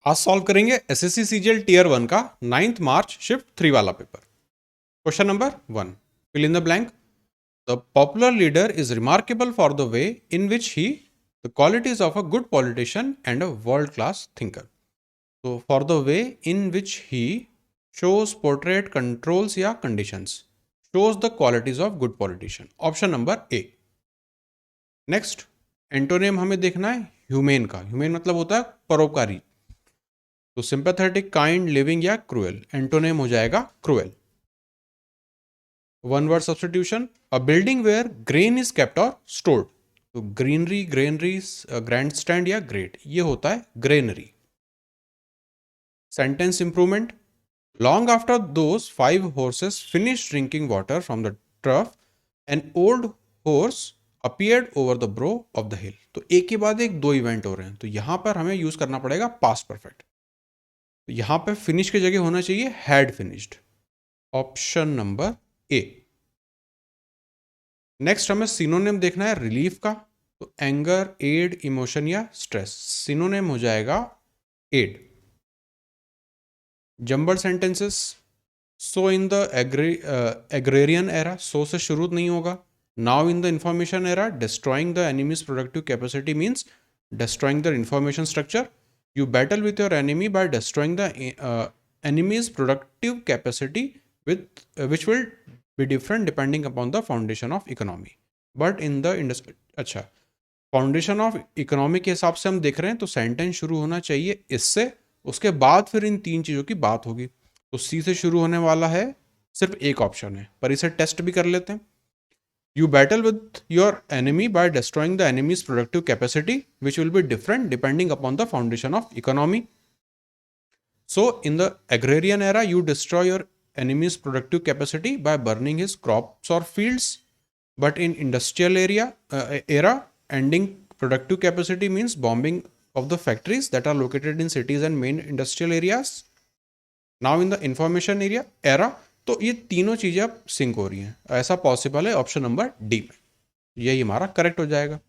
आज सॉल्व करेंगे SSC CGL tier 1 का 9th मार्च शिफ्ट 3 वाला paper. Question number 1, fill in the blank. The popular leader is remarkable for the way in which the qualities of a good politician and a world-class thinker. So for the way in which he shows, portrait, controls या conditions, shows the qualities of good politician. Option number A. Next, antonym हमें देखना है humane का। Humane मतलब होता है परोपकारी। तो सिंपैथेटिक, काइंड, लिविंग या क्रूएल। एंटोनिम हो जाएगा cruel. One word substitution, a building where grain is kept और स्टोर्ड। तो ग्रीनरी, ग्रेनरी, ग्रैंड स्टैंड या ग्रेट, ये होता है granary. Sentence improvement, long after those 5 horses finished drinking water from the trough, an old horse appeared over the brow of the hill. तो एक के बाद एक 2 इवेंट हो रहे हैं, तो यहां पर हमें यूज करना पड़ेगा पास्ट परफेक्ट। तो यहां पे फिनिश की जगह होना चाहिए had finished. Option number A. Next हमें सिनोनिम देखना है रिलीफ का। तो एंगर, एड, इमोशन या स्ट्रेस। सिनोनिम हो जाएगा aid. Jumble sentences, so in the agrarian era, so से शुरू नहीं होगा। Now in the information era, destroying the enemy's productive capacity means destroying the information structure. You battle with your enemy by destroying the enemy's productive capacity, which will be different depending upon the foundation of economy. But in the अच्छा, foundation of economy के हिसाब से हम देख रहे हैं तो sentence शुरू होना चाहिए इससे, उसके बाद फिर इन 3 चीज़ों की बात होगी। तो सी से शुरू होने वाला है, सिर्फ एक ऑप्शन है, पर इसे टेस्ट भी कर लेते हैं। You battle with your enemy by destroying the enemy's productive capacity, which will be different depending upon the foundation of economy. So, in the agrarian era, you destroy your enemy's productive capacity by burning his crops or fields. But in industrial era, ending productive capacity means bombing of the factories that are located in cities and main industrial areas. Now, in the information era, तो ये तीनों चीजें अब sink हो रही हैं। ऐसा possible है ऑप्शन नंबर डी में, यही हमारा करेक्ट हो जाएगा।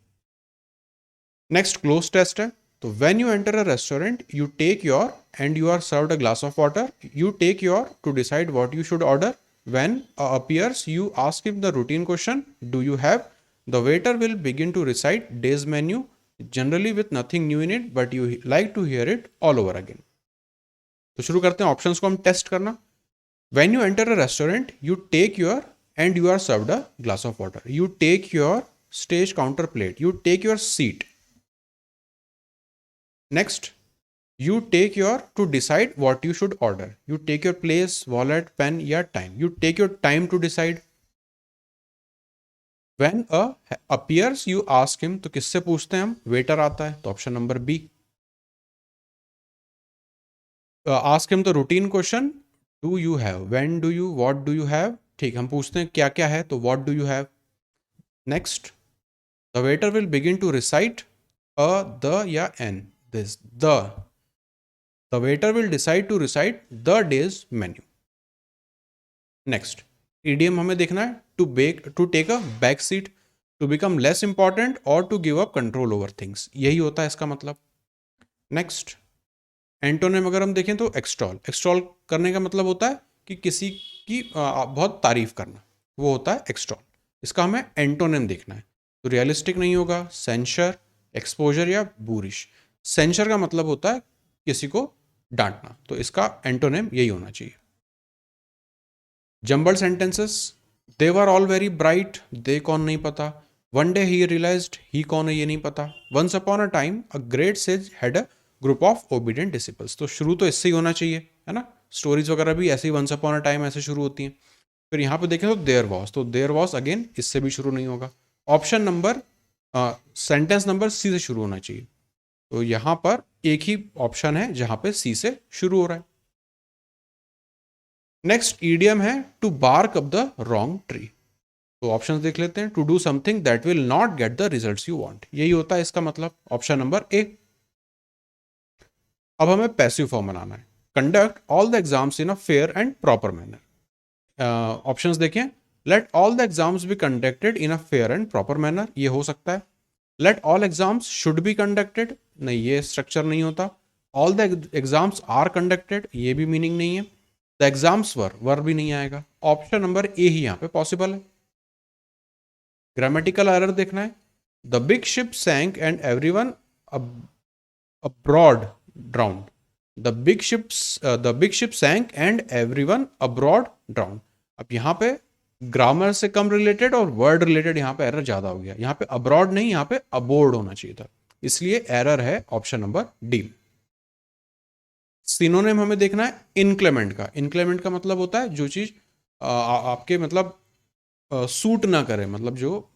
नेक्स्ट क्लोज टेस्ट है। तो when you enter a restaurant, you take your and you are served a glass of water, you take your to decide what you should order. When appears, you ask him the routine question, do you have. The waiter will begin to recite days menu, generally with nothing new in it, but you like to hear it all over again. तो शुरू करते हैं options को हम test करना। When you enter a restaurant, you take your and you are served a glass of water. You take your stage counter plate. You take your seat. Next, you take your to decide what you should order. You take your place, wallet, pen या time. You take your time to decide. When a appears, you ask him. तो किससे पूछते हैं हम? Waiter आता है, तो option number B. Ask him the routine question. Do you have, when do you, what do you have. ठीक, हम पूछते हैं क्या क्या है, तो what do you have. Next, the waiter will begin to recite a, the या an, this the waiter will decide to recite the day's menu. Next, idiom हमें देखना है to take a back seat, to become less important और to give up control over things, यही होता है इसका मतलब। नेक्स्ट, एंटोनिम अगर हम देखें तो एक्सटॉल। एक्सटॉल करने का मतलब होता है कि किसी की बहुत तारीफ करना, वो होता है एक्सटॉल। इसका हमें एंटोनिम देखना है। तो रियलिस्टिक नहीं होगा, सेंशर, एक्सपोजर या बूरिश। सेंशर का मतलब होता है किसी को डांटना, तो इसका एंटोनिम यही होना चाहिए। Jumble sentences, they were all very bright, they कौन नहीं पता। One day he realised, he कौन है ये नहीं पता। Once upon a time a great sage had a group of obedient disciples. तो शुरू तो इससे ही होना चाहिए, है ना। स्टोरीज वगैरह भी ऐसे ही वंस अपॉन अ टाइम ऐसे शुरू होती हैं। फिर यहाँ पे देखें तो देयर वॉज, तो देयर वॉज अगेन इससे भी शुरू नहीं होगा। Option number sentence number C से शुरू होना चाहिए। तो यहाँ पर एक ही ऑप्शन है जहाँ पे सी से शुरू हो रहा है। नेक्स्ट ईडियम है to bark up the wrong tree. तो ऑप्शंस देख लेते हैं। To do something that will not get the results you want, यही होता है इसका मतलब, ऑप्शन नंबर ए। अब हमें पैसिव फॉर्म बनाना है। Conduct all the exams in a fair and proper manner. Options देखें। Let all the exams be conducted in a fair and proper manner, ये हो सकता है। Let all exams should be conducted, नहीं ये structure नहीं होता। All the exams are conducted, ये भी मीनिंग नहीं है. द एग्जाम्स वर भी नहीं आएगा. ऑप्शन नंबर ए ही यहाँ पे पॉसिबल है. ग्रामेटिकल एरर देखना है. The big ship sank and everyone abroad drowned. The big ship sank and everyone abroad drowned. अब यहाँ पे ग्रामर से कम रिलेटेड और वर्ड रिलेटेड यहाँ पे एरर ज्यादा हो गया. यहाँ पे अब्रॉड नहीं, यहाँ पे अबोर्ड होना चाहिए था, इसलिए एरर है ऑप्शन नंबर डी. सिनोनिम हमें देखना है इनक्लेमेंट का. इनक्लेमेंट का मतलब होता है जो चीज आपके मतलब सूट ना करे, मतलब जो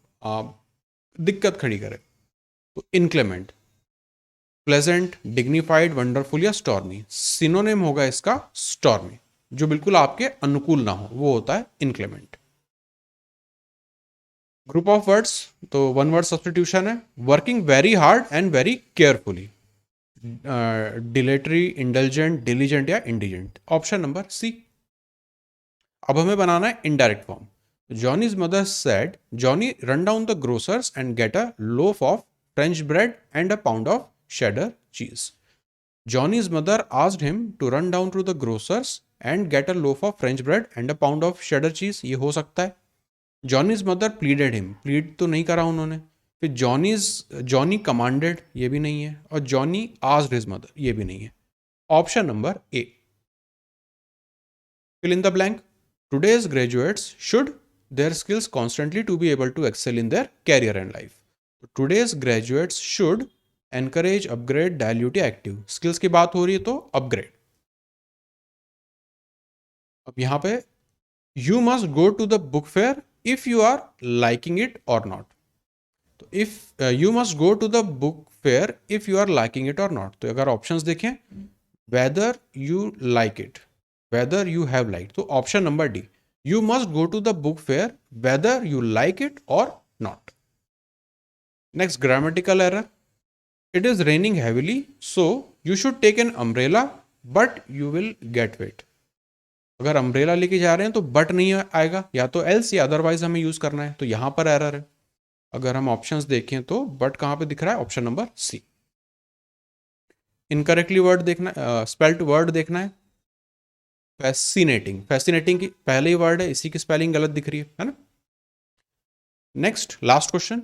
दिक्कत खड़ी करे, तो इनक्लेमेंट. प्लेजेंट, डिग्निफाइड, वंडरफुल या स्टॉर्मी. सिनोनिम होगा इसका स्टॉर्मी. जो बिल्कुल आपके अनुकूल ना हो वो होता है इनक्लेमेंट. ग्रुप ऑफ वर्ड्स, तो वन वर्ड सब्सटीट्यूशन है. Working very hard and very carefully. Dilatory, indulgent, diligent या इंडिजेंट. Option number C. अब हमें बनाना है indirect form. Johnny's mother said Johnny run down the grocer's and get a loaf of French bread and a pound of cheddar cheese. Johnny's mother asked him to run down to the grocer's and get a loaf of French bread and a pound of cheddar cheese. ये हो सकता है. Johnny's mother pleaded him. Plead तो नहीं करा उन्होंने. फिर Johnny commanded, ये भी नहीं है. और Johnny asked his mother, ये भी नहीं है. Option number A. Fill in the blank. Today's graduates should their skills constantly to be able to excel in their career and life. Today's graduates should encourage, upgrade, dilute या active. Skills की बात हो रही है तो upgrade. अब यहां पे you must go to the book fair if you are liking it or not. तो if you must go to the book fair if you are liking it or not. तो अगर ऑप्शंस देखें, whether you like it, whether you have like, तो option number D. You must go to the book fair whether you like it or not. Next, grammatical error. It is raining heavily, so you should take an umbrella, but you will get wet. अगर umbrella लेके जा रहे हैं तो but नहीं आएगा, या तो एल्स या अदरवाइज हमें यूज करना है, तो यहां पर एरर है. अगर हम ऑप्शंस देखें तो बट कहां पे दिख रहा है, option number C. Incorrectly word देखना, स्पेल्ड वर्ड देखना है. फैसिनेटिंग. फैसिनेटिंग की पहले ही वर्ड है, इसी की स्पेलिंग गलत दिख रही है ना. Next, last question.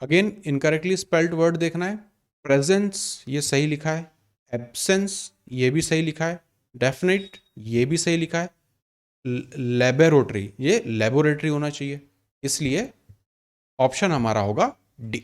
Again incorrectly spelled word देखना है. प्रेजेंस, ये सही लिखा है. एब्सेंस, ये भी सही लिखा है. डेफिनेट, ये भी सही लिखा है. लेबोरेटरी, ये लेबोरेटरी होना चाहिए, इसलिए ऑप्शन हमारा होगा डी.